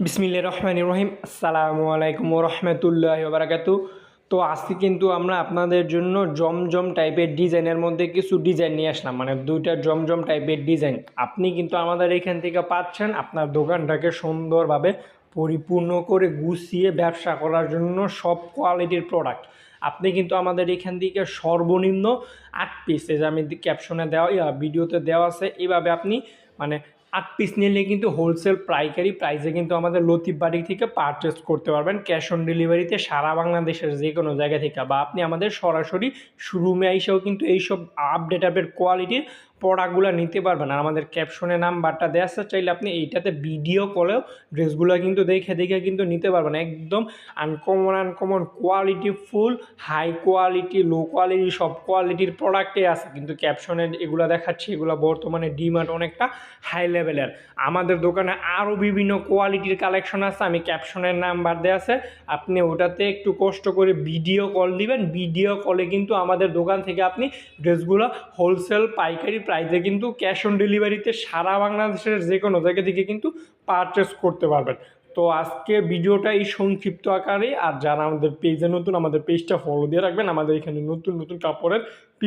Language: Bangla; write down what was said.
বিসমিল্লাহির রহমানির রহিম। আসসালামু আলাইকুম ওয়া রাহমাতুল্লাহি ওয়া বারাকাতুহু। তো আজকে কিন্তু আমরা আপনাদের জন্য জমজম টাইপের ডিজাইনের মধ্যে কিছু ডিজাইন নিয়ে আসলাম, মানে দুইটা জমজম টাইপের ডিজাইন আপনি কিন্তু আমাদের এখান থেকে পাচ্ছেন আপনার দোকানটাকে সুন্দরভাবে পরিপূর্ণ করে গুছিয়ে ব্যবসা করার জন্য সব কোয়ালিটির প্রোডাক্ট আপনি কিন্তু আমাদের এখান থেকে সর্বনিম্ন 8 পিস, যে আমি ক্যাপশনে দেওয়া ভিডিওতে দেওয়া আছে, এভাবে আপনি মানে 8 পিস নিলে কিন্তু হোলসেল পাইকারি প্রাইসে কিন্তু আমাদের লতিফ বাড়ি থেকে পারচেস করতে পারবেন ক্যাশ অন ডেলিভারিতে সারা বাংলাদেশের যে কোনো জায়গা থেকে, বা আপনি আমাদের সরাসরি শোরুমে এসেও কিন্তু এইসব আপডেটের কোয়ালিটির প্রোডাক্টগুলো নিতে পারবেন। আর আমাদের ক্যাপশনে নাম্বারটা দেওয়া আছে, চাইলে আপনি এইটাতে ভিডিও কলেও ড্রেসগুলো কিন্তু দেখে দেখে কিন্তু নিতে পারবেন। একদম uncommon quality full, high quality, low quality, সব কোয়ালিটির প্রোডাক্টই আছে। কিন্তু ক্যাপশনে এগুলো দেখাচ্ছি, এগুলো বর্তমানে ডিমান্ড অনেকটা হাই লেভেলের। আমাদের দোকানে আরও বিভিন্ন কোয়ালিটির কালেকশন আছে, আমি ক্যাপশনের নাম্বার দেওয়া আছে, আপনি ওটাতে একটু কষ্ট করে ভিডিও কল দিবেন। ভিডিও কলে কিন্তু আমাদের দোকান থেকে আপনি ড্রেসগুলো হোলসেল পাইকারি প্রাইসে কিন্তু ক্যাশ অন ডেলিভারিতে সারা বাংলাদেশের যে কোনো জায়গা থেকে কিন্তু পারচেস করতে পারবেন। তো আজকে ভিডিওটা এই সংক্ষিপ্ত আকারে, আর যারা আমাদের পেজে নতুন, আমাদের পেজটা ফলো দিয়ে রাখবেন। আমাদের এখানে নতুন নতুন কাপড়ের